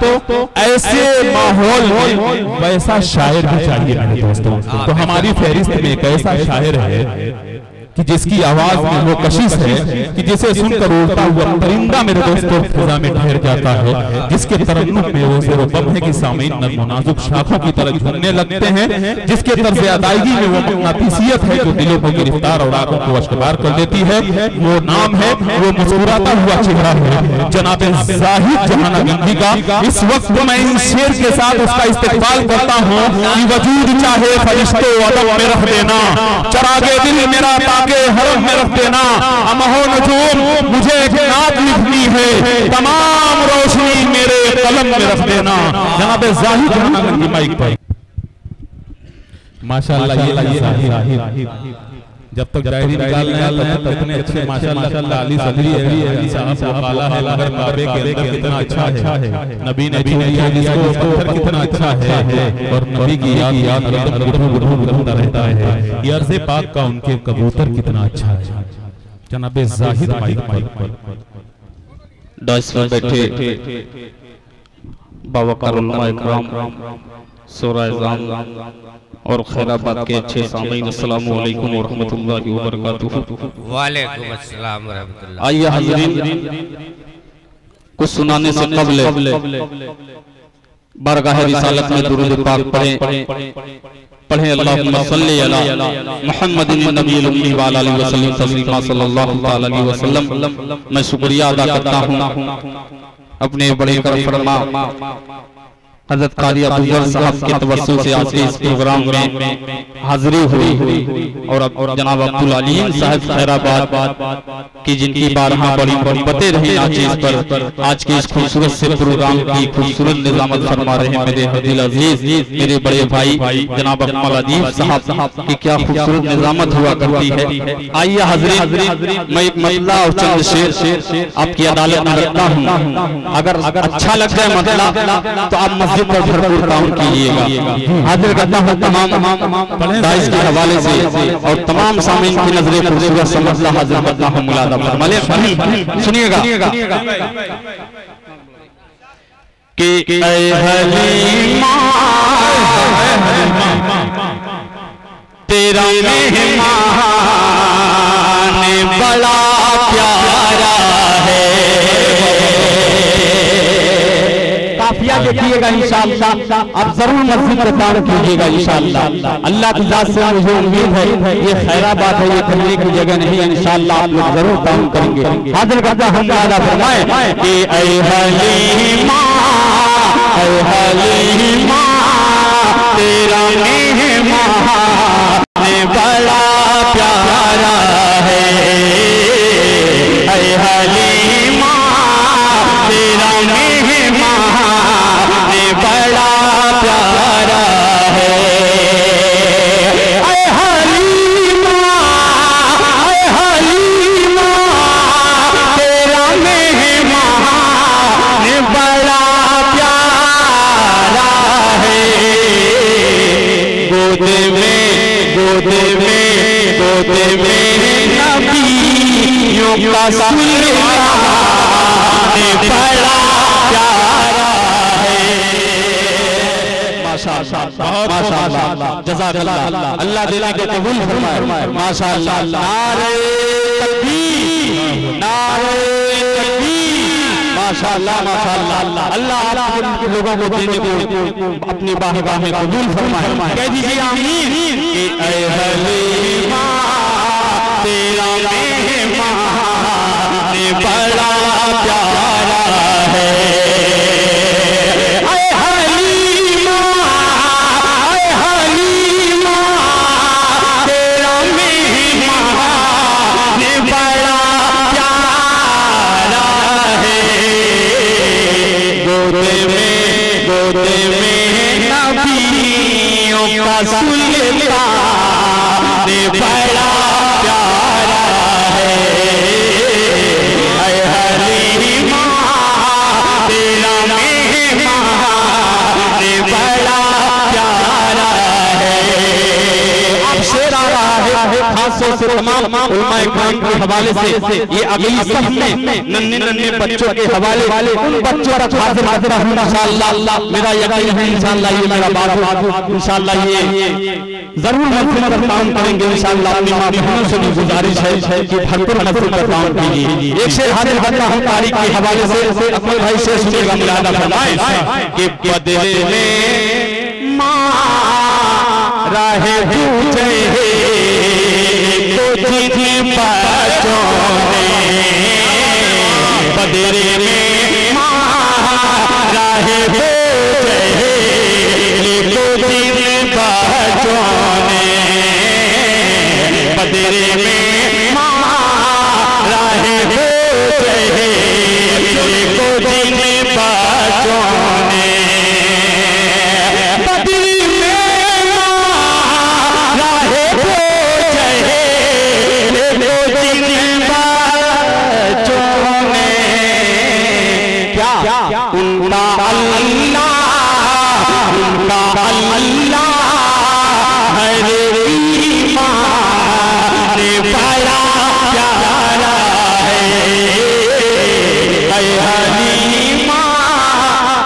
ऐसे माहौल में वैसा शायर भी चाहिए मेरे दोस्तों। तो हमारी फहरिस्त में एक ऐसा शायर है कि जिसकी आवाज में वो कशिश है कि जिसे सुनकर उड़ता हुआ परिंदा मेरे दोस्तों फिजा में ठहर जाता है, जिसके तरन्नुम में वो ज़ेरो बम है कि सामीन नर्म नाजुक शाखों की तरह झूमने लगते हैं, जिसके तर्ज़ अदायगी में वो मकनातीसियत है जो दिलों को गिरफ्तार और आंखों को अश्कबार कर देती है। वो नाम है, वो मुस्कुराता हुआ चेहरा है जनाब ज़ाहिद जहानागंजी का। इस वक्त मैं इन शेर के साथ उसका इस्तेक़बाल करता हूँ कि वजूद चाहे फरिश्तों अदब में रख देना, चरागे दिल मेरा के हरम में रख देना, अमहो नजूम मुझे एक नात लिखनी है, तमाम रोशनी मेरे कलम में रख देना। जनाब ज़ाहिद जहानागंजी माइक पर। माशाअल्लाह ये जब तक डायरी निकालना है तब तक इतने अच्छे माशाअल्लाह अली सदरी है साहब वो काला है मगर काबे के अंदर कितना अच्छा है, नबी ने छू लिया जिसको पत्थर कितना अच्छा है, और नबी की याद करता रहता है। ये अर्ज़े पाक का उनके कबूतर कितना अच्छा है। जनाब ज़ाहिद माइक पर डाइस पर बैठे बाबा करुल्लाह इकराम सोराइज़ाम और खैराबाद के अच्छे सामीन, अस्सलामु अलैकुम व रहमतुल्लाहि व बरकातुहू। वालेकुम अस्सलाम व रहमतुल्लाह। आइए हज़रीन, कुछ सुनाने से कबल बारगाह रिसालत में दुरूद पाक पढ़ें। अल्लाहुम्मा सल्ली अला मुहम्मदिन नबील उम्मी व अला आलिहि वसल्लम तस्लीमा सल्लल्लाहु अलैहि वसल्लम। मैं शुक्रिया अदा करता हूँ अपने बड़े कर फरमा हज़रत क़ारी अबूज़र साहब के तवस्सुल से आज के इस प्रोग्राम में हाज़िरी हुई, और जनाब अब्दुल अलीम साहब खैराबाद की जिनकी बारहा बड़ी मोहब्बतें रही नाचीज़ पर, आज के इस खूबसूरत से प्रोग्राम की खूबसूरत निज़ामत फरमा रहे हैं मेरे हदील अजीज मेरे बड़े भाई जनाब अकमल अदीब साहब की क्या खूबसूरत निज़ामत हुआ करती है। आइए हाज़िरीन, मैं एक मसला और चंद शेर आपकी अदालत में रखता हूँ। अगर अच्छा लगता है मसला तो आप पर भरपूर काम कीजिएगा। हाजिर करता हूँ तमाम दाइस के हवाले से और तमाम सामीन की नजरें खूबसूरत से मसला हाजिर करता हूँ। मुलादा फरमाइए, सुनिएगा कि ऐ हलीमा तेरा मेहमान बड़ा प्यारा है। काफिया देखिएगा इंशाअल्लाह, आप जरूर मस्जिद में दान कीजिएगा इंशाअल्लाह। अल्लाह की जात से मुझे उम्मीद है ये खैराबाद है, ये करने की जगह नहीं है। इंशाअल्लाह आप लोग जरूर दान करेंगे। हाजिर करता हम वादा फरमाए कि ऐ हलीमा तेरा मेहमान बड़ा प्यारा है। ऐ हलीमा तेरा बड़ा प्यारा है। ऐ हलीमा तेरा मेहमान बड़ा प्यारा है। गोद में नबियों का सुल्तान बड़ा प्यारा है। माशाअल्लाह जज़ाकल्लाह, अल्लाह देने को कबूल फरमाए। माशाअल्लाह, नारे तकबीर, नारे तकबीर। माशाअल्लाह माशाअल्लाह, अल्लाह आप लोगों को देने को अपनी बारगाह में कबूल फरमाए। कह दीजिए आमीन। कि ऐ हलीमा तेरा मेहमान बड़ा प्यारा है। बड़ा प्यारा है। ऐ हलीमा तेरा मेहमान बड़ा प्यारा है। अब शेर आ रहा है, खासो हवाले से तमाम उलमाए किराम के हवाले से ये अगली सफ में नन्हे नन्हे बच्चों के हवाले उन बच्चों तक हाजिर हूं इंशाअल्लाह। मेरा यकीन है इंशाअल्लाह ये मेरा बाबू इंशाअल्लाह ये जरूर महफिल का काम करेंगे इंशाअल्लाह। अपनी मां बहनों से भी गुजारिश है कि भरपूर महफिल का काम कीजिए। एक शेर हाजिर करता हूं तारीख के हवाले से, अपने भाई से सुनिएगा मुलादा फरमाए कि बदले में मां राहे पूछे तो जिन बच्चों ने, बदले में मां राहे पूछे तो जिन बच्चों ने, बदले में मां राहे पूछे तो जिन बच्चों ने, बदली में मां राहे पूछे तो जिन बच्चों ने, क्या उनका अल्लाह हरे ईमान बड़ा प्यारा है हलीमा।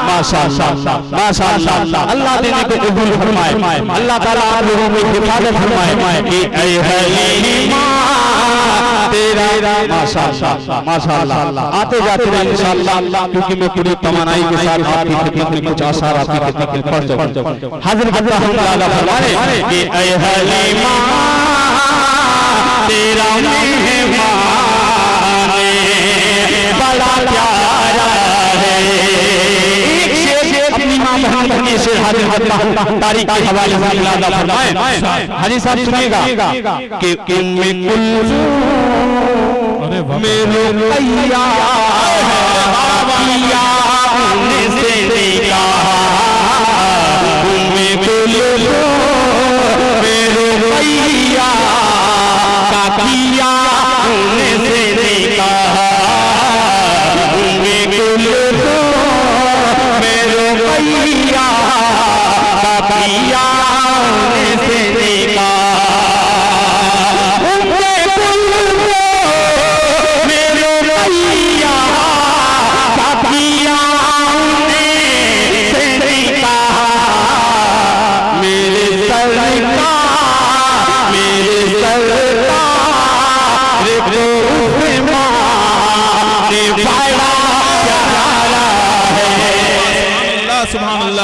माशाअल्लाह माशाअल्लाह, अल्लाह देने को कबूल फरमाए, अल्लाह ताला आप लोगों में हिफाजत फरमाए कि ऐ हलीमा तेरा माशाअल्लाह माशाअल्लाह। आते जाते रहे इंशाअल्लाह, क्योंकि मैं पूरी तमन्नाई के साथ आपकी खिदमत में कुछ आसार आपकी खिदमत में पढ़ जाऊं। हाजिर करता हूं अल्लाह फरमाए कि ऐ हलीमा तेरा मेहमान बड़ा प्यारा है। एक शेर अपनी मां बहन से हाजिर करता हूं तारीख के हवाले से मुलादा फरमाए। हाजी साहब सुनिएगा कि उम्मे कुलसूम मेरो कैया किया से निकाह, उम्मे कुलसूम मेरो कैया का किया से निकाह, उम्मे कुलसूम मेरो कैया का किया से निकाह,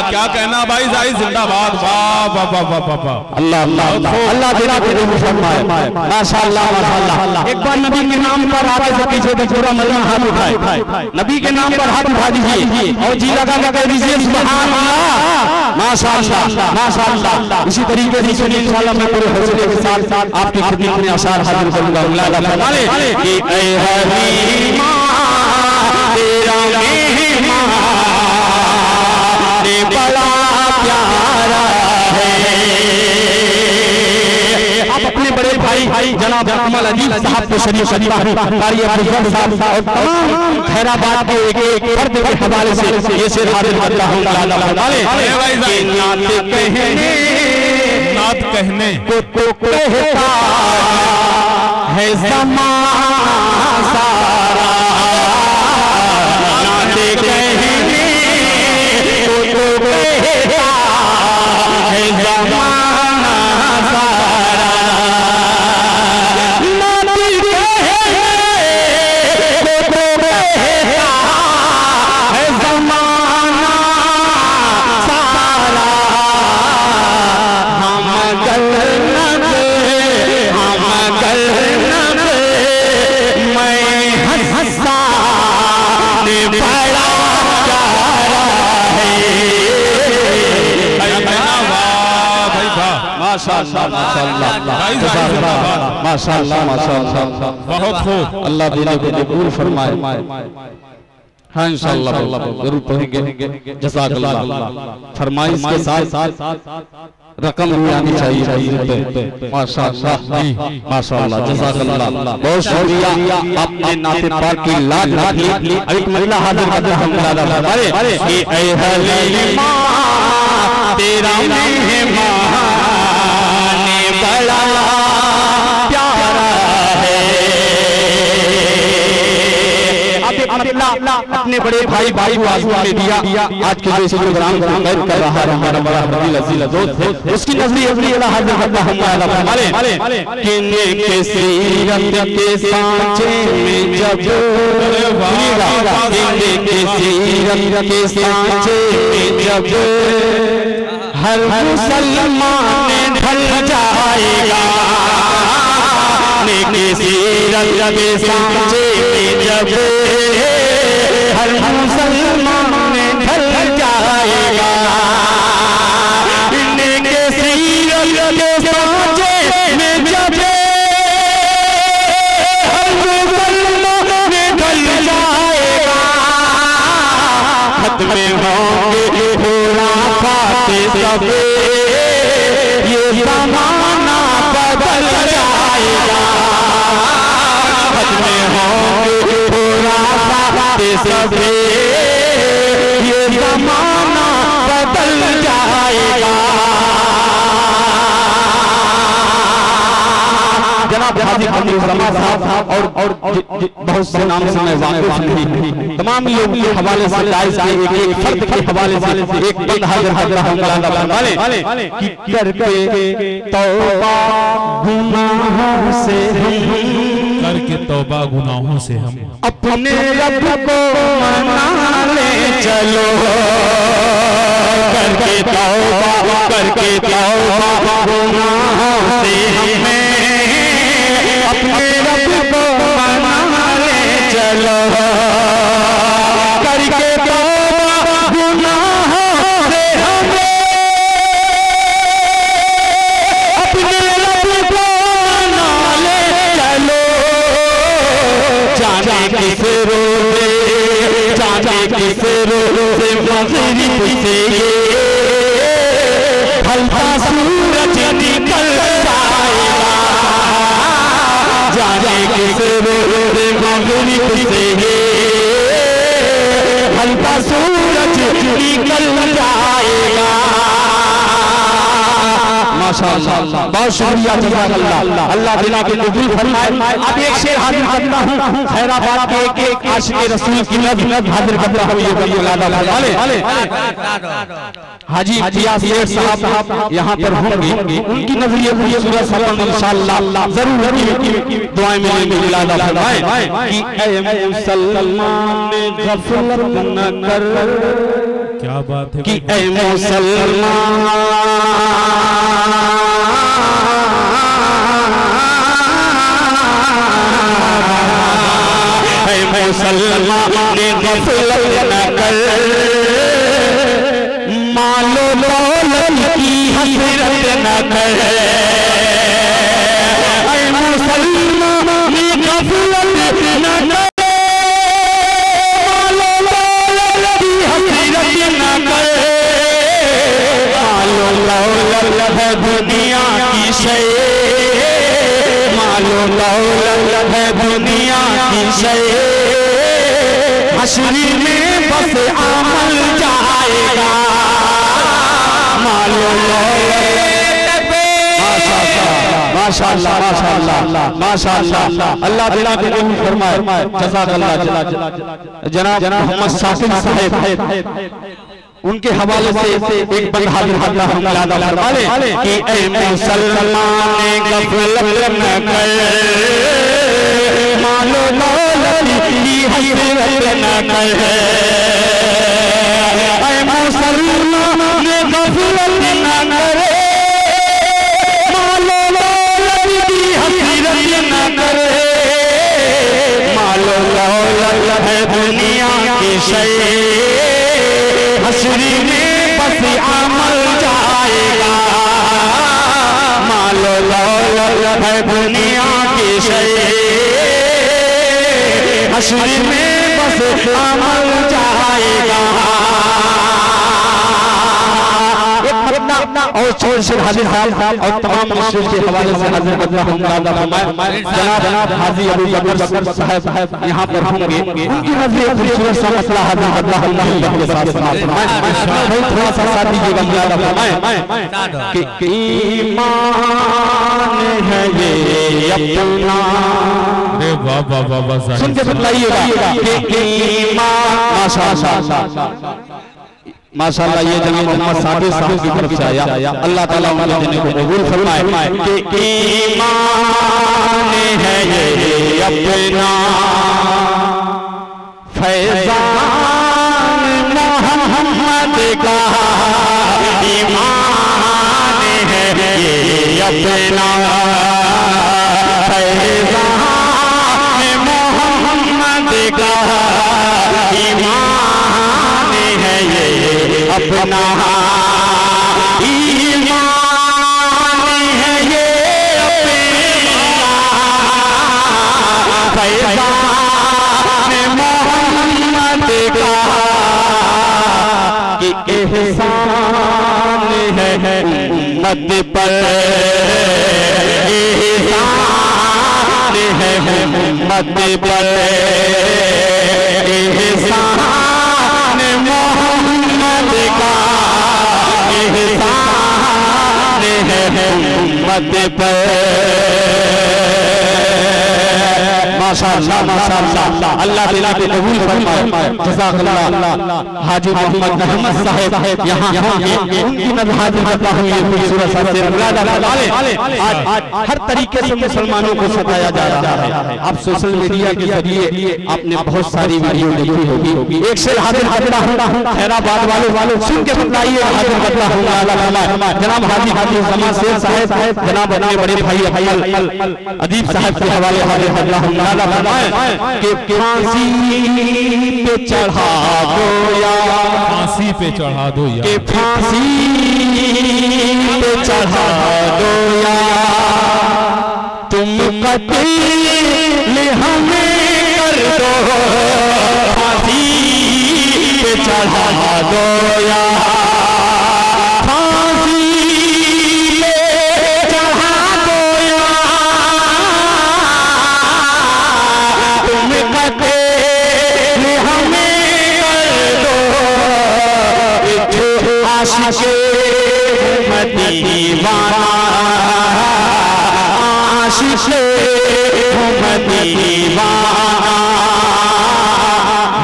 क्या कहना भाई जाई जिंदाबाद। वाह वाह वाह वाह वाह, अल्लाह अल्लाह अल्लाह दिला के फरमाए माशाअल्लाह माशाअल्लाह। एक बार नबी के नाम पर आगे से पीछे तक पूरा मजमा हाथ उठाए, नबी के नाम पर हाथ उठा दीजिए और जी लगा के कह दीजिए सुभान अल्लाह माशाअल्लाह माशाअल्लाह। इसी तरीके से सुनिए इंशाअल्लाह मैं पूरे हौसले के साथ आपकी खिदमत में आसार हाजिर करूंगा। मुलादा फरमाए कि ऐ हलीमा तेरा मेहमान बड़ा प्यारा है। आप अपने बड़े भाई जनाब कमल अजीज साहब को शरीफ कारी अब्दुल साहब और तमाम खैराबाद के एक फर्द के हवाले से ये शेर हाजिर करता हूं। नात कहने को कहता है ज़माना सारा, नात कहने है ज़माना सारा, नाती है ज़माना सारा, हम गल न दे मैं हंसा बड़ा माशाअल्लाह माशाअल्लाह, बहुत खूब। अल्लाह दिल को कबूल फरमाए। हाँ इंशाअल्लाह जरूर पढ़ेंगे। जज़ाकल्लाह। फरमाइश के साथ रकम भी आनी चाहिए। माशाअल्लाह माशाअल्लाह जज़ाकल्लाह, बहुत शुक्रिया। आपने नाते पाक की लाज रखी। एक महिला हाजिर करते हम मुलादा फरमाए कि ऐ हलीमा तेरा मेहमान बड़ा प्यारा अपने बड़े भाई बाबू आजू ने दिया। आज के जो इस प्रोग्राम को कैद कर रहा है हमारा बड़ा अजीज दोस्त है, उसकी नजरी अल्लाह हाजिर करता हम हमारे के सीरत के सांचे में जब के सीरत के सांचे में जब हर मुसलमान ढल जाएगा, के सीरत के सांचे में जब हर मुसलमान ढल जाएगा, के सीरत के सांचे में जब हर मुसलमान ढल जाएगा, खत्म होंगे खुराफाते सब, ये ज़माना बदल जाएगा, खत्म होंगे खुराफाते सब, ये ज़माना बदल जाएगा। जनाब हाजी अब्दुल समा साहब और बहुत से नाम से मैं वाकिफ नहीं, तमाम लोगों के हवाले से एक फर्द के हवाले से एक बंद हाजिर फरमाने कि करके तौबा गुनाहों से हम, करके तौबा गुनाहों से हम अपने रब को मना ले चलो, करके तौबा गुनाहों से हमें अपने रब को मना ले चलो, करके तौबा गुनाहों से हमें अपने रब को मना ले चलो, जाने किस रोज़े मग़रिब से ढलता सूरज निकल जाएगा, जाने किस रोज़े मग़रिब से ढलता सूरज निकल जाएगा। माशाअल्लाह, बहुत शुक्रिया जज़ाकल्लाह, अल्लाह दिला के कबूल फरमाए। अब एक शेर हाजिर करता हूँ, खैराबाद के एक आशिक़े रसूल की नज़्म हाजिर करता हूँ, ये हाजी इतियास शेख साहब यहाँ पर होंगे, उनकी नज़रिए सूरत सफर इंशाअल्लाह जरूर दुआएं में इलादा फरमाए कि ऐ मुसलमान गफलत न कर, क्या बात है कि ऐ मुसलमान गफलत न कर, मालो दौलत की हसरत न कर, ऐ मुसलमान गफलत न कर, मालो दौलत की हसरत न कर, मालो दौलत है दुनिया की शय, मालो दौलत है दुनिया की शय, हश्र में बस अमल जाएगा, मालो माशाअल्लाह माशाअल्लाह माशाअल्लाह, अल्लाह दिला के कबूल फरमाए, जज़ाकल्लाह। जनाब मोहम्मद शाकिर साहब उनके हवाले से एक बंद हाजिर फरमाने कि ऐ मुसलमान गफलत न कर, मालो दौलत की हसरत न कर, ऐ मुसलमान गफलत न कर, मालो दौलत की हसरत न कर, मालो दौलत है दुनिया की शय, हश्र में बस अमल जाएगा, मालो दौलत है दुनिया की शय, हश्र में बस अमल जाएगा। और छोड़ से हाजिर और तमाम मशहूर के हवाले से हाजिर करता हूँ जनाब हाजी अबू बकर साहब यहाँ पर होंगे, उनकी नज़रिए खूबसूरत सा मसला हाजिर करता हूँ के साथ फरमाएं, थोड़ा सा साथ दीजिएगा मुलादा फरमाएं कि ईमान है ये अपना अरे वाह वाह वाह वाह, सुन के बताइएगा कि माशाअल्लाह ये जनाब मोहम्मद सादिक साहब की तरफ से आया, अल्लाह ताला उनके दिन को कबूल फरमाए कि ईमान है ये अपना फैज़ान मोहम्मद का, ईमान है ये अपना फैज़ान मोहम्मद का, ईमान है ये अपना, ईमान है ये अपना फैज़ान मोहम्मद का, कि एहसान है उम्मत पर, एहसान है उम्मत पर, एहसान मोहम्मद का, एहसान है उम्मत पर। माशाअल्लाह माशाअल्लाह, अल्लाह ताला के कबूल फरमाए। जज़ाकल्लाह। हाजी मोहम्मद अहमद साहब यहाँ उनकी नज़ाकत करता हूँ ये खूबसूरत सा शेर मुलादा फरमाए। आज हर तरीके से मुसलमानों को सताया जा रहा है। आप सोशल मीडिया के जरिए आपने बहुत सारी वीडियो देखी होगी। एक शेर हाजिर करता हूँ हैदराबाद वाले सुन के बताइए, हाजिर करता हूँ जनाब हाजी जमा शेर साहब, जनाब अपने बड़े भाई अदीब साहब के हवाले हाजिर करता हूँ कि फांसी पे चढ़ा दो या, फांसी पे चढ़ा दो या, कि फांसी पे चढ़ा दो या, तुम कत्ल हमें कर दो, फांसी पे चढ़ा दो या, फांसी पे चढ़ा दो या, तुम कत्ल हमें कर दो, आशिक़े दीवाना, आशिक़े दीवाना,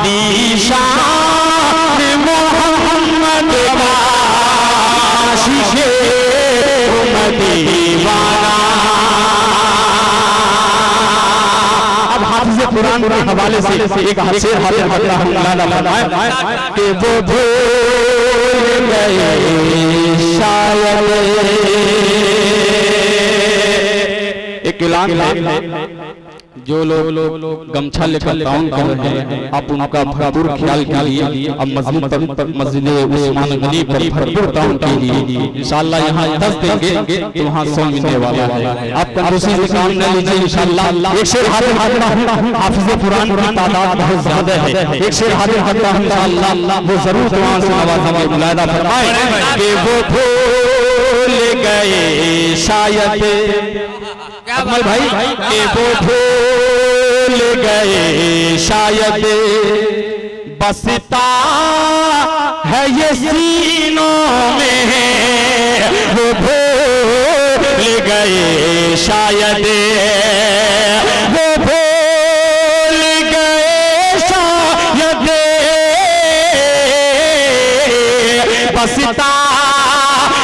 निशान मोहम्मद का, आशिक़े दीवाना। अब हाफ़िज़ कुरान के हवाले से एक शेर हाजिर करता हूँ कि वो भूल गए शायद, एक ऐलान है, जो लोग गमछा लेकर टाउन कर रहे हैं आप उनका भरपूर ख्याल कीजिए। अब मस्जिद उस्मान गनी पर भरपूर टाउन कीजिए, इंशाअल्लाह यहाँ 10 देंगे तो वहाँ 100 मिलने वाला है। आप कंजूसी से काम न लीजिए इंशाअल्लाह। एक शेर हाजिर करता हूँ, हाफिज़ कुरान की तादाद बहुत ज्यादा है, एक शेर हाजिर करता हूँ इंशाअल्लाह, वो जरूर दुआ से नवाज़ेंगे। मुलाहिदा फरमाए कि वो भूल गए शायद, अकमल भाई कि वो भूल गए शायद, बसता है ये सीनों में, वो भूल गए शायद, वो भूल गए शायद, बसता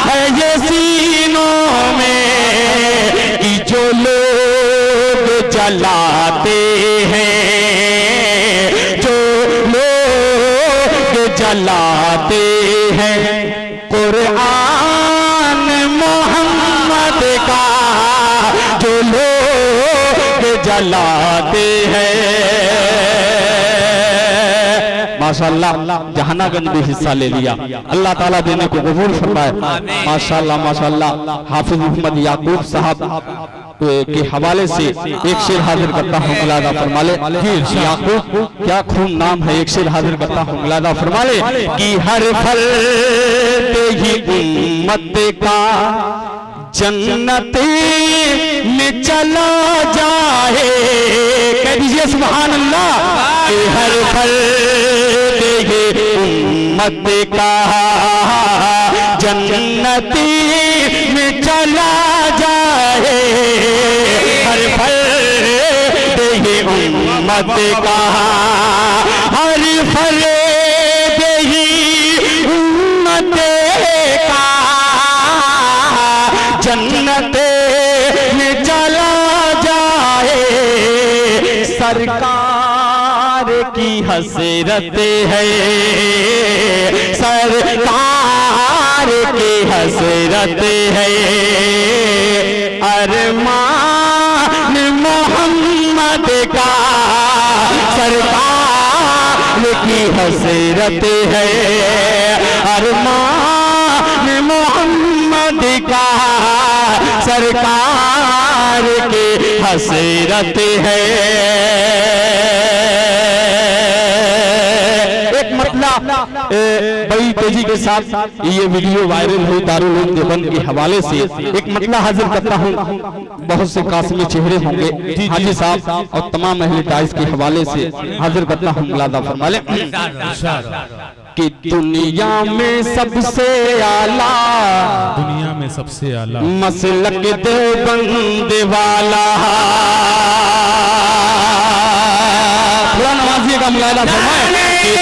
है ये सीनों में, कि जो लोग जलाते हैं, जो लोग जलाते हैं कुरान मोहम्मद का, जो लोग जलाते हैं। माशाअल्लाह जहानागंज भी हिस्सा ले लिया, अल्लाह ताला देने को कबूल फरमाए। माशाअल्लाह माशाअल्लाह। हाफिज मोहम्मद याकूब साहब के हवाले से एक शेर हाजिर करता हूँ, मुलादा फरमा ले। याकूब क्या खूब नाम है, एक शेर हाजिर करता हूँ, मुलादा फरमा ले कि हर फर्द ही उम्मत का जन्नत में चला जाए, कह दीजिए सुभान अल्लाह, कि हर फर्द ही उम्मत का जन्नत में चला जाए, हर फर्द ही मोहब्बत का हर फरेब ही उम्मत का जन्नत में चला जाए सरकार की हसरत है, सरकार की हसरत है, अरमान मोहम्मद का सरकार की हसरत है, अरमान मोहम्मद का सरकार की हसरत है। एक मतला बड़ी तेजी के साथ ये वीडियो वायरल हुई दारुल उलूम देवबंद के हवाले से, एक मतला हाजिर करता हूँ। बहुत से कासिमी चेहरे होंगे हाजी साहब और तमाम अहले ताइज के हवाले से हाजिर करता हूँ। मुलादा फरमा लें कि दुनिया में सबसे आला, दुनिया में सबसे आला मसलक देवबंद वाला, थोड़ा नवाजिए का मुलादा फरमाए कि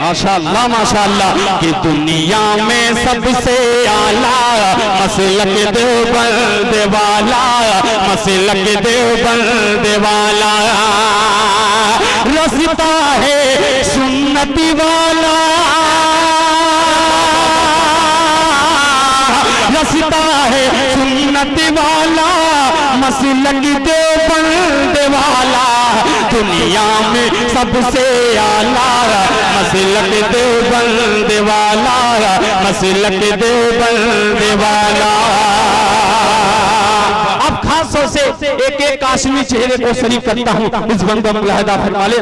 माशाअल्लाह माशाअल्लाह कि दुनिया में सबसे आला मसलक देवबंद वाला, मसलक देवबंद वाला, रसता है सुन्नती वाला, रसता है सुन्नती वाला, मसलक देवबंद वाला, दुनिया में सबसे आला मसलक देवबंद वाला, मसलक देवबंद वाला। अब खासतौर से एक एक काश्मीरी चेहरे को शरीफ करता हूँ, इस बंदा मुलाहिदा फरमा ले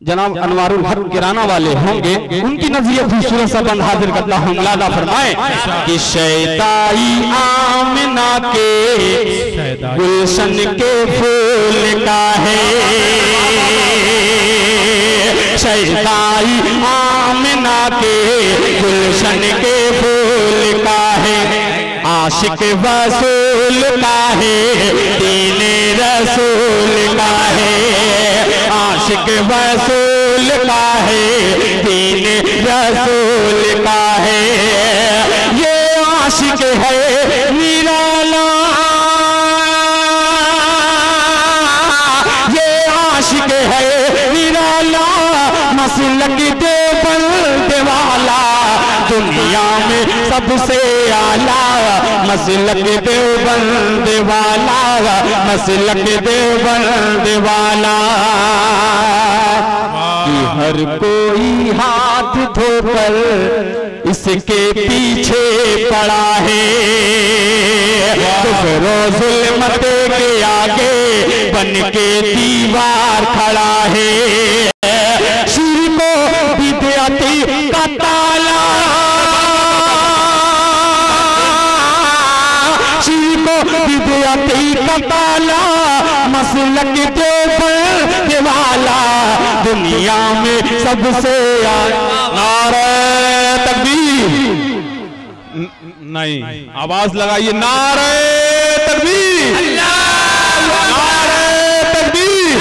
जनाब अनवारुल हक किराना वाले होंगे, उनकी नजरिए खूबसूरत सा बंद हाजिर करता हूँ। मुलाहिदा फरमाए कि शैताई आमिना के गुलशन के फूल का है, शैताई आमिना के गुलशन के फूल का है, आशिक वसूल का है, दीन रसूल का है, आशिक वसूल का है, दीन रसूल का है, ये आशिक है निराला, ये आशिक है निराला, मसलक देवबंद वाला, दुनिया में सबसे आला मसलक देवबंद वाला, मसलक देवबंद वाला। कि हर कोई हाथ धोकर इसके पीछे पड़ा है, कुफ्र जुल्मत के आगे बन के दीवार खड़ा है, शिर्क बिदअती का ताला, शिर्क बिदअती का ताला, मसलक देवबंद वाला, दुनिया में सबसे नारे तकबीर, नहीं आवाज लगाइए, नारे तकबीर, नारे तकबीर,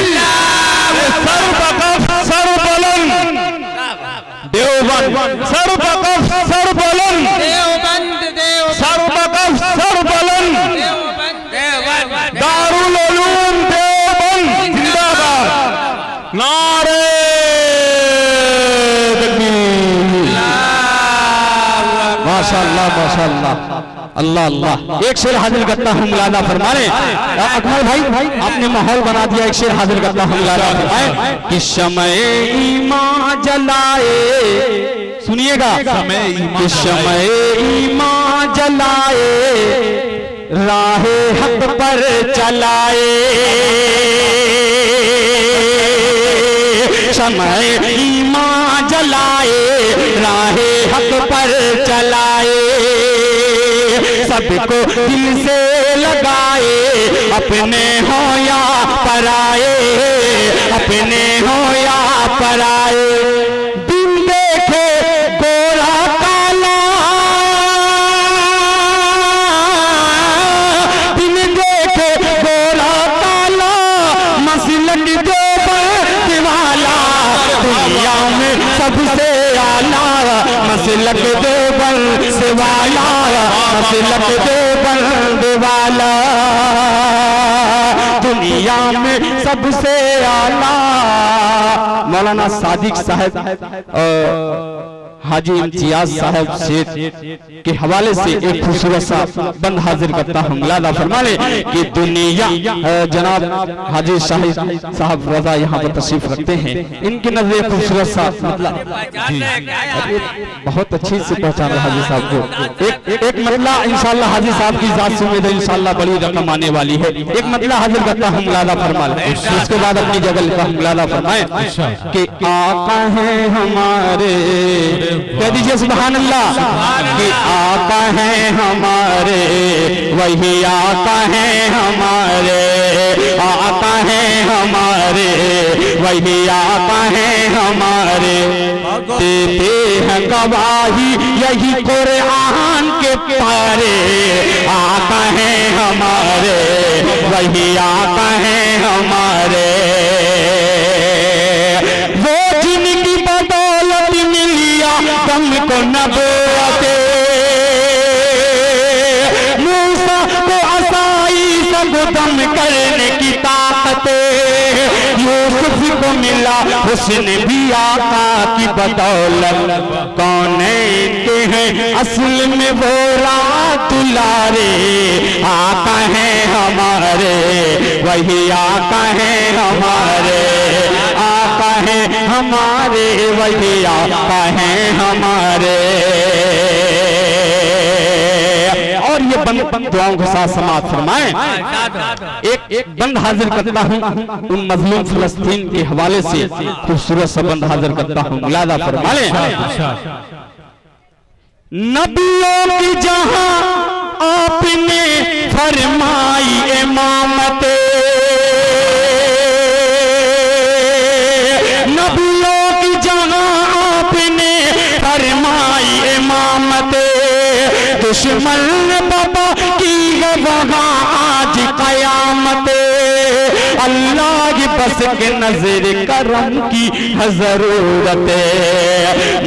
सर बुलंद देवबंद, सर बुलंद सर बुलंद दारुल उलूम देवबंद जिंदाबाद, नारे तकबीर। माशाअल्लाह माशाअल्लाह, अल्लाह अल्लाह। एक शेर हाजिर करता हूँ, मुलाहिदा फरमाए अकबर भाई आपने माहौल बना दिया, एक शेर हाजिर करता हूँ, मुलाहिदा फरमाए कि शमए ईमान जलाए, सुनिएगा, कि शमए ईमान जलाए, राहे हक पर चलाए, शमए ईमान जलाए, राहे हक पर चलाए, सबको दिल से लगाए, अपने हो या पराए, अपने हो या पराए, दिन देखे गोरा काला, दिन देखे सबसे आला मसलक देवबंद वाला, मसलक देवबंद वाला, दुनिया में सबसे आला। मौलाना सादिक साहब हाजी इम्तियाज साहब से के हवाले से एक खूबसूरत सा बंद हाजिर करता हूँ। मुलादा फरमा ले कि दुनिया, जनाब हाजी साहब रजा यहाँ पर तशरीफ रखते हैं, इनकी नजर खूबसूरत सा मतलब बहुत अच्छी से पहचान रहा हाजी साहब को। एक मतला इंशाल्लाह हाजी साहब की जात से उम्मीद है इंशाल्लाह बड़ी रकम आने वाली है। एक मतला हाजिर करता हूँ, मुलादा फरमा ले, उसके बाद अपनी जगह लिखा हूँ। मुलादा फरमाए कि आका है हमारे, कह दीजिए सुभान अल्लाह, कि आका है हमारे, वही आका है हमारे, आका है हमारे, वही आका है हमारे, देते हैं गवाही यही कुरान के पारे, आका है हमारे, वही आका है हमारे, वो जिनकी बदौलत मिलिया तुमको नबूवते, मूसा को असाई सब दम करने की ताकत, यूसुफ को मिला हुस्न भी आका की बदौलत, कौन के हैं असल में वो रात दुलारे, आका है हमारे, वही आका है हमारे, आका है हमारे, वही आका है हमारे। और ये बंद दुआओं के साथ समाप्त फरमाएं। एक बंद हाजिर करता हूँ उन मजलूम फलस्तीन के हवाले से, खूबसूरत सा बंद हाजिर करता हूँ। मुलादा फरमा लें। नबियों की जहां आपने फरमाई इमामत, नबियों की जहां आपने फरमाई इमामत, दुश्मन बाबा की वहाँ आज कयामत, अल्लाह की बस के नजर करम की जरूरत,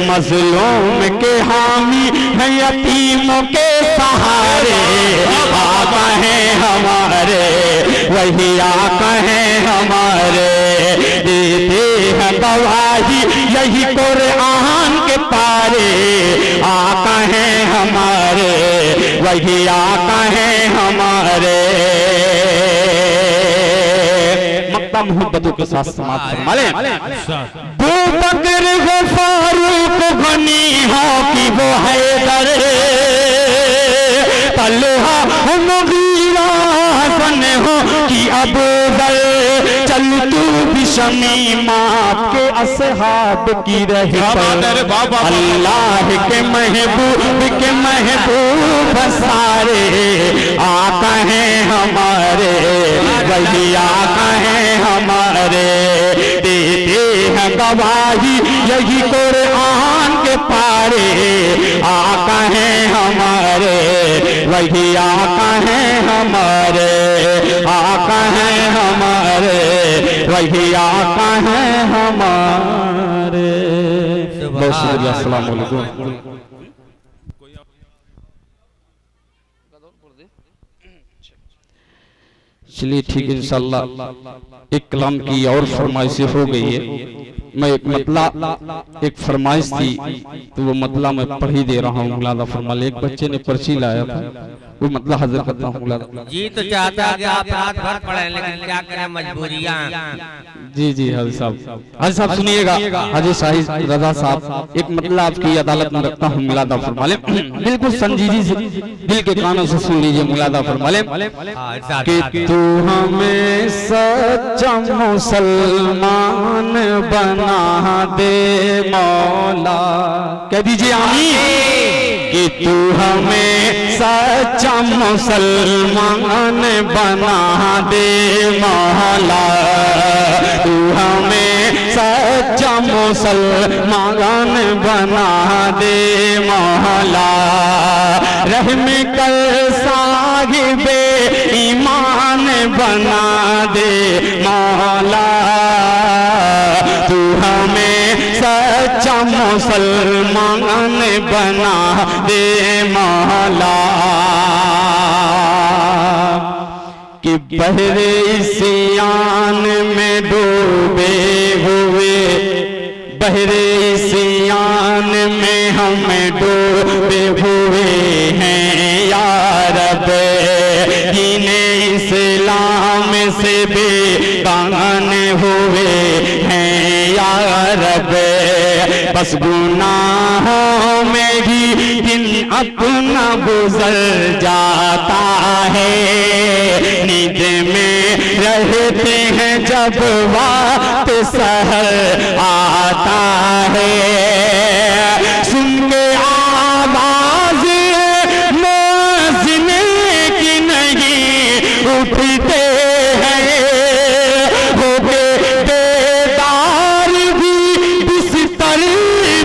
मजलूम के हामी है यतीमों के सहारे, आका है हमारे, वही आका है हमारे, देते हैं गवाही यही कुरान के पारे, आका है हमारे, वही आका है हमारे। मक्ता मोहब्बतों के साथ समाप्त फरमा लें। अबू बकर हो, फारूक गनी हो कि वो हैदर, तलहा हो, मुगीरा हसन हो कि अबू दर, चल तू भी शमीमा के असहाब की रहबर, अल्लाह के महबूब सारे, आका है हमारे, वही आका है हमारे, देते हैं गवाही यही कुरान के पारे, आका है हमारे, वही आका है हमारे, आका है हमारे, वही आका है हमारे। बहुत शुक्रिया। अस्सलाम वालेकुम। चलिए ठीक है, इंशाल्लाह एक कलाम की और फरमाइश हो गई है। मैं एक मतला एक फरमाइश थी तो वो मतला मैं पढ़ ही दे रहा हूँ। मुलादा फरमा ले। एक बच्चे ने पर्ची लाया था, वो मतला हाजिर करता हूँ। मुलादा जी तो चाहता है कि आप रात भर पढ़ें, लेकिन क्या करें, मजबूरियां। जी जी हाजी साहब सुनिएगा। हाजी शाहिद रजा साहब एक मतला आपकी अदालत में रखता हूँ। मुलादा फरमा ले, बिल्कुल संजीदी से दिल के कानों से सुन लीजिए। मुलादा फरमा ले कि तू हमें सच्चा मुसलमान बना दे मौला, कह दीजिए आमीन। कि तू हमें सच्चा मुसलमान बना दे मौला, तू हमें सच्चा मुसलमान बना दे मौला, रहम कर साहिबे ईमान बना दे मौला, तू हमें सच्चा मुसलमान बना दे मौला। कि बहरे इस्यान में डूबे हुए, बहरे इस्यान में हम डूबे हुए हैं या रब। दीन इस्लाम से बेगान हुए हैं या रब। बस गुनाहों में ही दिन अपना गुजर जाता है। नींद में रहते हैं जब वक्त सहर आता है। सुन के आवाज मुअज्जिन की नहीं उठते हैं। होके बेदार भी बिस्तर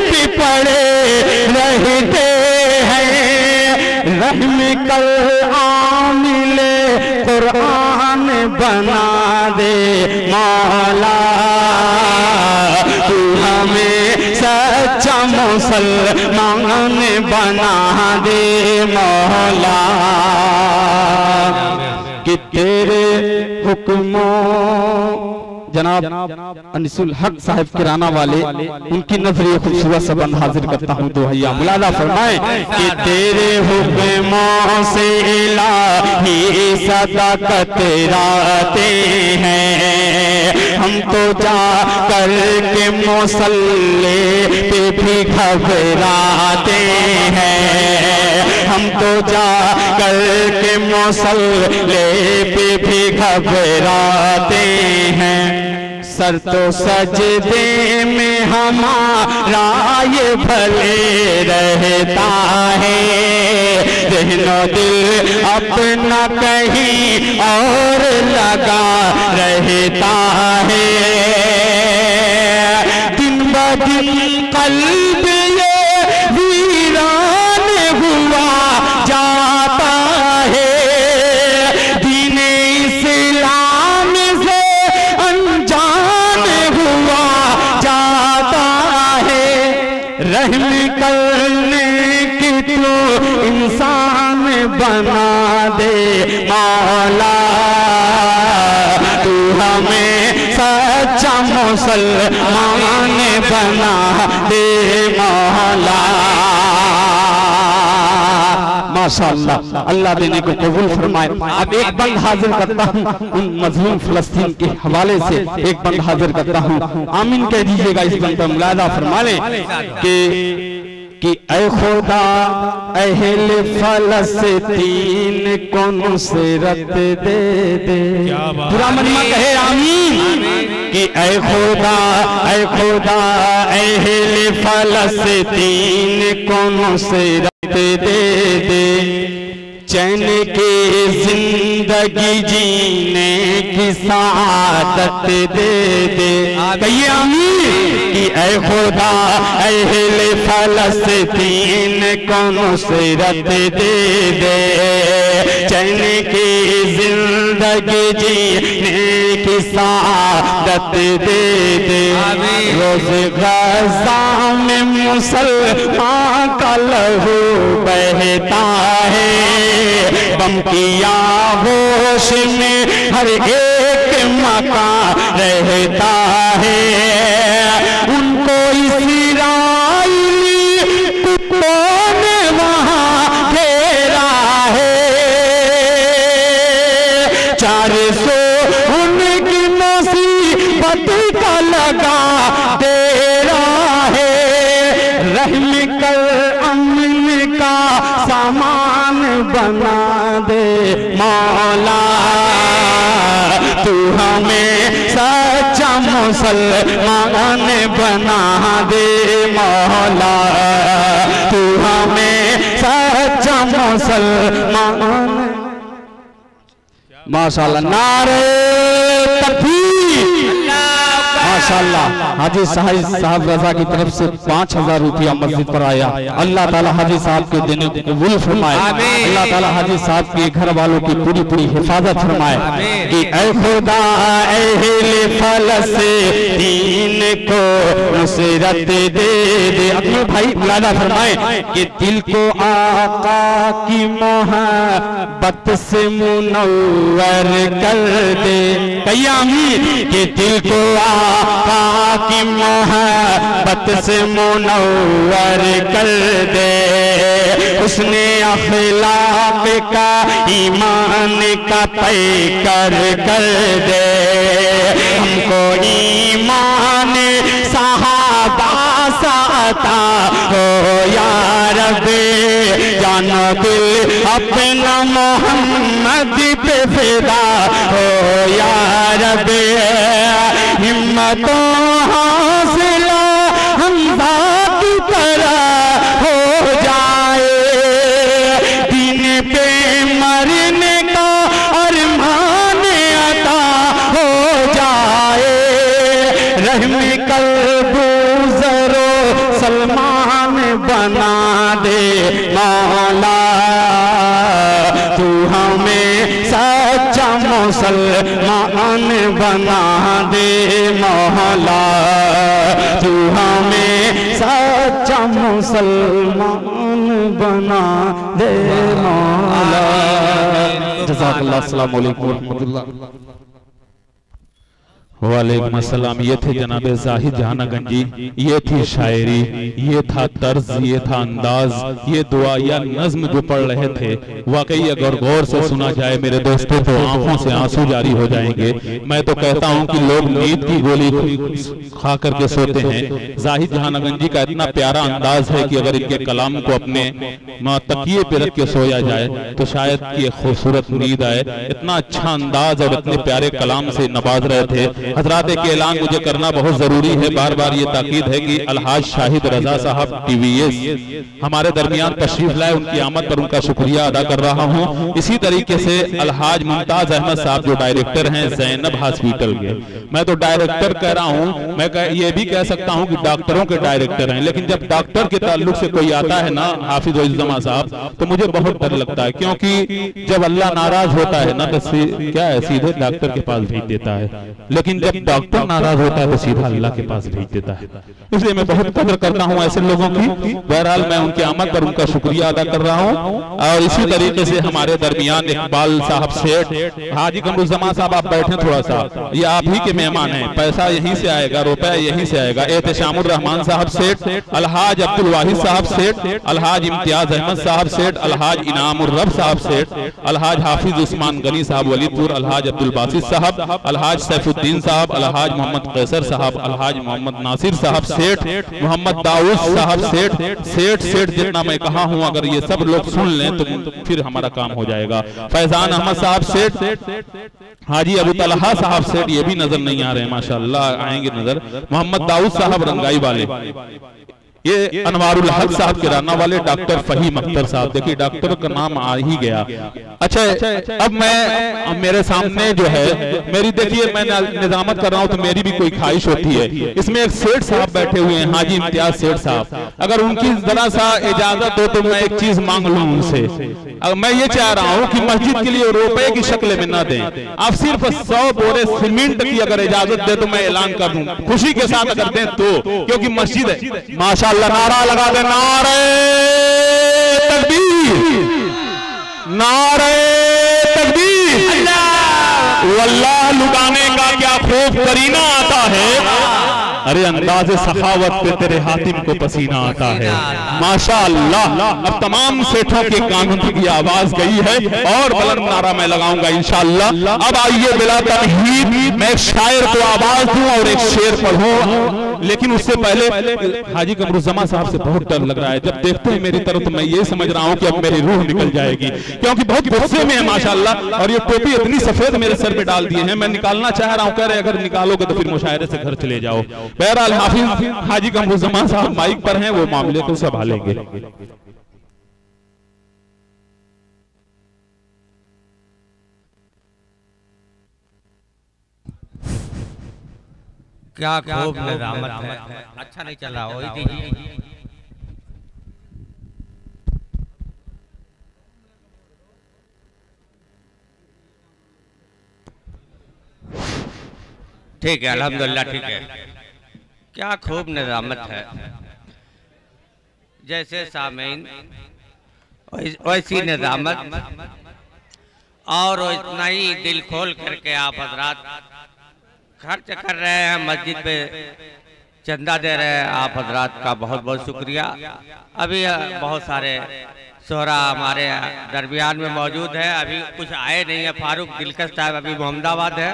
पे पड़े रहते हैं। रहम कर आमिले कुरान बना दे मौला। तू हमें सच्चा मुसलमान बना दे मौला। कि तेरे हुक्मों जनाब अनिसुल हक साहब किराना वाले, उनकी नजरिए खूबसूरत सबंद हाजिर करता हूँ। तो भैया मुलादा फरमाए कि तेरे हुक्मों से इलाही सदा कतराते हैं। हम तो जा कर के मुसल्ले पे भी घबराते हैं। हम तो जा कर के मुसल्ले पे भी घबराते हैं। सर तो सजदे में हमारा ये भले रहता है। जहनो दिल अपना कहीं और लगा रहता है। दिन ब दिन कल्ब ये वीरान हुआ जाता है। दीन इस्लाम से अनजान हुआ जाता है। रहम करने की तो इंसान बना दे मौला। तू हमें सच्चा मुसलमान बना दे मौला। माशाअल्लाह, अल्लाह देने को कबूल फरमाए। अब एक बंद हाजिर करता हूँ उन मजलूम फिलिस्तीन के हवाले से, एक बंद हाजिर करता हूँ। आमीन कह दीजिएगा इस बंद पर, मुलादा फरमा लें कि ऐ खुदा अहले फलस्तीन को नुसरत दे दे। पूरा मजमा कहे आमीन। कि ऐ खुदा अहले फलस्तीन को नुसरत दे दे। चैन की जिंदगी जीने की सादत दे दे। कहिए आमीन। कि ऐ खुदा अहले फलस्तीन को नुसरत दे दे। चैन की जिंदगी जीने की सादत दे दे। रोज गज़ा में मुसलमान का लहू बहता है। बम की आगोश में हर एक मकान रहता है। उनको इस्राएली कुत्तों ने वहां घेरा है। 400 उनकी मुसीबत का लगा तेरा है। रहम कर अमन का सामान बना दे मौला। तू हमें सच्चा मुसलमान बना दे मौला। तू हमें सच्चा मुसलमान। माशाअल्लाह, नारे तकबीर। माशाल्लाह हाजी साहब रजा की तरफ से 5000 रुपया मस्जिद पर आया। अल्लाह ताला हाजी साहब के दिन कबूल फरमाए। अल्लाह ताला हाजी साहब के घर वालों की पूरी पूरी हिफाजत फरमाए कि ऐ खुदा अहले फलस्तीन को नुसरत दे दे। अपने भाई मुलादा फरमाए कि दिल को आका की मोहब्बत से मुनव्वर कर दे। कयामी कि दिल को आका की मोहब्बत से मुनव्वर कर दे। उसने अखलाक का ईमान का पैकर कर दे। हमको ईमान सहाबा साता हो या रब्बे जानो दिल अपना मोहम्मद पे फिदा हो या रब्बे। हिम्मतों हौसला हमजा की तरह हो जाए। दीन पे मरने का अरमान अता हो जाए। रहम कल्बो जरो सलमान बना दे मौला। तू हमें सच्चा मुसलमान बना दे मौला। तू हमें सच्चा मुसलमान बना दे मौला। जज़ाकल्लाह। अस्सलाम वालेकुम व रहमतुल्लाह। वालेकुम अस्सलाम। ये थे जनाब जाहिद जहानागंजी, ये थी शायरी, ये था तर्ज, ये था अंदाज, ये दुआ या नज्म जो पढ़ रहे थे, वाकई अगर गौर से सुना जाए मेरे दोस्तों तो आंखों से आंसू जारी हो जाएंगे। मैं तो कहता हूं कि लोग नींद की गोली खा करके सोते हैं। जाहिद जहानागंजी का इतना प्यारा अंदाज है कि अगर इनके कलाम को अपने तकिए पे रख के सोया जाए तो शायद कि खूबसूरत नींद आए। इतना अच्छा अंदाज और इतने प्यारे कलाम से नवाज रहे थे। हजरात के ऐलान मुझे करना बहुत जरूरी है। बार बार ये ताकीद है कि अलहाज शाहिद रजा साहब TVS हमारे दरमियान तशरीफ लाए। उनकी आमद पर उनका शुक्रिया अदा कर रहा हूँ। इसी तरीके से अलहाज मुमताज अहमद साहब जो डायरेक्टर हैं ज़ैनब हॉस्पिटल के, मैं तो डायरेक्टर कह रहा हूँ, मैं ये भी कह सकता हूँ कि डॉक्टरों के डायरेक्टर हैं। लेकिन जब डॉक्टर के ताल्लुक से कोई आता है ना हाफिज वज़ीर साहब, तो मुझे बहुत डर लगता है, क्योंकि जब अल्लाह नाराज होता है ना तो क्या है सीधे डॉक्टर के पास भेज देता है। लेकिन जब डॉक्टर नाराज होता है तो सीधा अल्लाह के पास भेज देता है। इसलिए मैं बहुत कदर करता हूं ऐसे लोगों की। बहरहाल मैं उनकी आमद पर उनका शुक्रिया अदा कर रहा हूं। और इसी तरीके से हमारे दरमियान इकबाल साहब सेठ, हाजी कमरुज़्ज़मान साहब आप बैठे थोड़ा सा, ये आप ही के मेहमान हैं, पैसा यहीं से आएगा, रुपया यहीं से आएगा। एहतशामुर रहमान साहब सेठ, अलहाज अब्दुल वाहिद साहब सेठ, अलहाज इम्तियाज अहमद साहब सेठ, अलहाज इनामुर रब साहब सेठ, अलहाज हाफिज उस्मान गनी साहब वलीदपुर, अलहाज अब्दुल बासित साहब, अलहाज सैफुद्दीन साहब, अलहाज मोहम्मद कैसर साहब, अलहाज मोहम्मद नासिर साहब सेठ, मोहम्मद दाऊद साहब सेठ, सेठ सेठ जितना मैं कहा हूं अगर ये सब लोग सुन लें तो फिर हमारा काम हो जाएगा। फैजान अहमद साहब सेठ, हाजी अबू तलहा साहब सेठ, ये भी नजर नहीं आ रहे हैं, माशाअल्लाह आएंगे नजर। मोहम्मद दाऊद साहब रंगाई वाले, ये अनवारुल हक साहब किराना वाले, डॉक्टर फहीम अख्तर साहब, देखिए डॉक्टर का नाम आ ही गया। अच्छा अब मैं मेरे सामने जो है मेरी, देखिए मैं निजामत कर रहा हूं तो मेरी भी कोई ख्वाहिश होती है। इसमें एक सेठ साहब बैठे हुए हैं, हाजी इम्तियाज सेठ साहब, अगर उनकी जरा सा इजाजत हो तो मैं एक चीज मांग लूं उनसे। मैं ये चाह रहा हूं कि मस्जिद के लिए रुपए की शक्ल में ना दें, आप सिर्फ 100 बोरे सीमेंट की अगर इजाजत दे तो मैं ऐलान कर दूं, खुशी के साथ अगर दें तो, क्योंकि मस्जिद है। माशाअल्लाह, नारा लगा दे, नारे तकबीर, नारे तकबीर। वल्लाह लुटाने का क्या खूब करीना आता है, अरे अंदाज़े सखावत पे तेरे हातिम को पसीना आता है। माशाअल्लाह, अब तमाम सेठों के कानों की आवाज गई है और बुलंद नारा मैं लगाऊंगा इंशाअल्लाह। अब आइए बिला तमहीद मैं एक शायर को आवाज दूं और एक शेर पढ़ूं, लेकिन उससे पहले हाजी कमरुज़्ज़मान साहब से बहुत डर लग रहा है। जब देखते हैं मेरी तरफ तो मैं ये समझ रहा हूँ कि अब मेरी रूह निकल जाएगी, क्योंकि बहुत गुस्से में है माशाअल्लाह, और ये टोपी इतनी सफेद मेरे सर पे डाल दिए हैं, मैं निकालना चाह रहा हूँ, कह रहे अगर निकालोगे तो फिर मुशायरे से घर चले जाओ। बहरहाल हाफिज हाजी कमरुज़्ज़मान साहब माइक पर हैं, वो मामले को संभालेंगे। क्या खूब निजामत है। अच्छा नहीं चल रहा, वही दीजिए। ठीक है, अल्हम्दुलिल्लाह ठीक है। क्या खूब निजामत है। जैसे सामीन वैसी निजामत, और इतना ही दिल खोल करके आप हजरात खर्च कर रहे हैं, मस्जिद पे चंदा दे रहे हैं। आप हजरात का बहुत बहुत शुक्रिया। अभी बहुत सारे सोहरा हमारे दरमियान में मौजूद है, अभी कुछ आए नहीं है। फारूक दिलकश साहब अभी मोहम्मदाबाद है,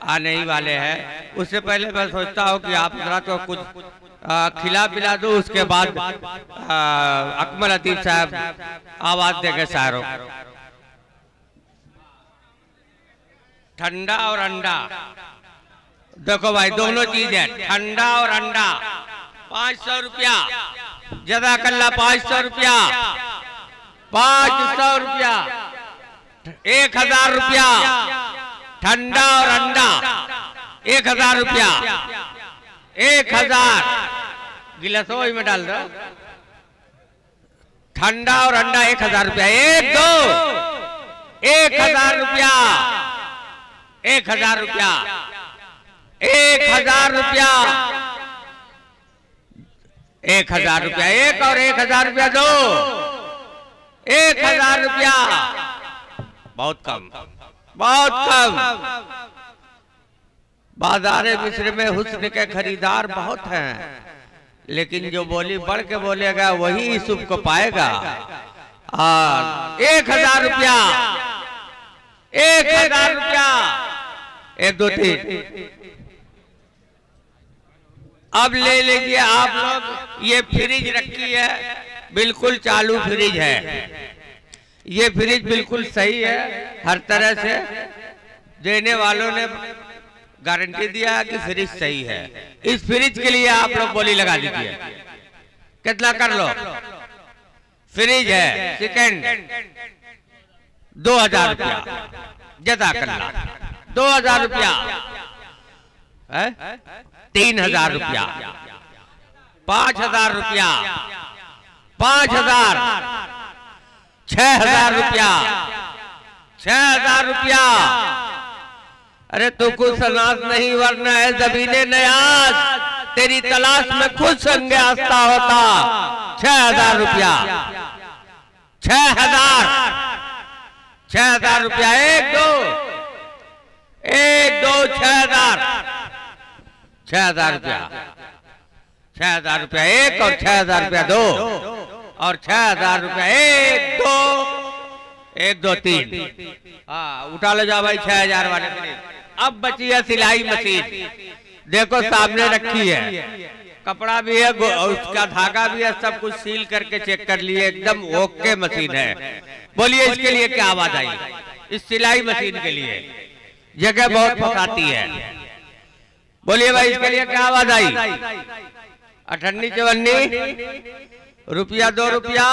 आने ही वाले हैं। उससे पहले मैं सोचता हूँ कि आप हजरात को कुछ खिला पिला दो, उसके बाद अकमल अतीब साहब आवाज देंगे शायरों। ठंडा और अंडा, देखो भाई दोनों चीज है, ठंडा और अंडा। 500 रुपया, जज़ाकल्लाह। 500 रुपया, 500 रुपया, 1000 रुपया। ठंडा और अंडा 1000 रुपया, 1000 गिलासों में डाल दो। ठंडा और अंडा 1000 रुपया। 1 2 1000 रुपया, 1000 रुपया, 1000 रुपया, 1000 रुपया। एक और 1000 रुपया दो, 1000 रुपया। बहुत कम, बहुत कम। बाजार मिस्र में हुस्न के खरीदार बहुत हैं, लेकिन जो बोली बढ़ के बोलेगा वही यूसुफ को पाएगा। 1000 रुपया, 1000 रुपया। 1 2 3। अब ले लीजिए आप लोग। ये फ्रिज रखी है, बिल्कुल चालू फ्रिज है। ये फ्रिज बिल्कुल सही है, हर तरह से देने वालों ने गारंटी दिया है कि फ्रिज सही है। इस फ्रिज के लिए आप लोग बोली लगा दीजिए। कितना कर लो? फ्रिज है सेकंड 2000 रुपया, जज़ाकल्लाह। 2000 रुपया, 3000 रुपया, 5000 रुपया, 5000, 6000 रुपया, 6000 रुपया। अरे तू कुछ सनास नहीं वरना है ज़मीने नयाज, तेरी तलाश में खुद संगे आस्था होता। 6000 रुपया, 6000, 6000 रुपया। 1 2 1 2 6000, 6000 रुपया, 6000 रुपया। 1 और 6000 रुपया 2 और 6000 रुपया। 1 2 1 2 3। हाँ उठा लो जाओ भाई 6000 वाले। अब बची है सिलाई मशीन, देखो सामने रखी है, कपड़ा भी है, उसका धागा भी है, सब कुछ सील करके चेक कर लिए, एकदम ओके मशीन है। बोलिए इसके लिए क्या आवाज आई? इस सिलाई मशीन के लिए जगह बहुत फंसाती है। बोलिए भाई इसके लिए क्या आवाज आई? 58 54 रुपया, 2 रुपया।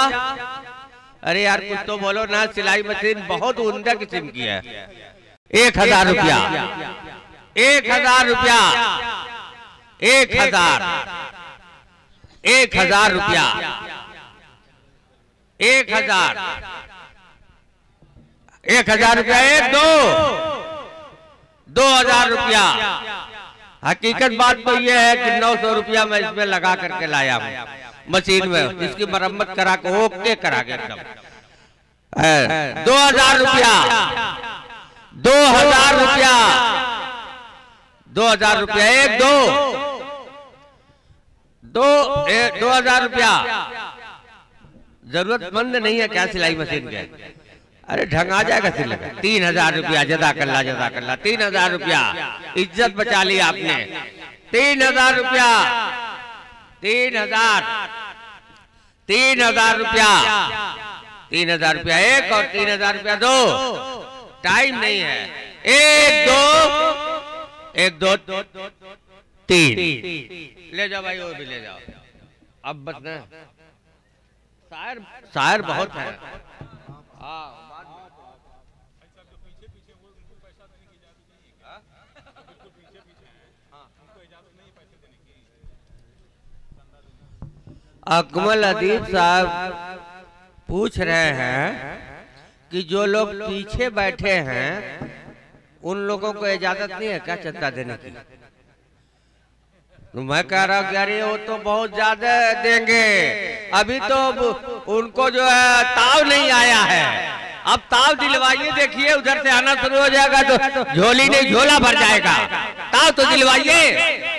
अरे यार कुछ तो बोलो ना। सिलाई मशीन बहुत उम्दा किस्म की है। 1000 रुपया, 1000 रुपया, 1000, 1000 रुपया, 1000, 1000 रुपया। 1 2 2000 रुपया। हकीकत बात तो यह है कि 900 रुपया मैं इसमें लगा करके लाया हूँ मशीन में, इसकी मरम्मत करा के ओके करा के एकदम। 2000 रुपया, 2000 रुपया, 2000 रुपया। 1 2 2000 रुपया। जरूरतमंद नहीं है क्या सिलाई मशीन के? अरे ढंग आ जाएगा सिल। 3000 रुपया, जज़ाकल्लाह, जज़ाकल्लाह। 3000 रुपया, इज्जत बचा ली आपने। 3000 रुपया, 3000, 3000 रुपया, 3000 रुपया। 1 और 3000 रुपया 2। टाइम नहीं है। 1 2 1 2 3। ले जाओ भाई, वो भी ले जाओ। अब बस ना शायर बहुत है। अकमल अदीब साहब पूछ रहे हैं कि जो लोग पीछे बैठे हैं उन लोगों को इजाजत नहीं है क्या चंदा देने की? तो मैं कह रहा हूँ यार वो तो बहुत ज्यादा देंगे, अभी तो उनको जो है ताव नहीं आया है। अब ताव दिलवाइए, देखिए उधर से आना शुरू हो जाएगा तो झोली नहीं झोला भर जाएगा। ताव तो दिलवाइए।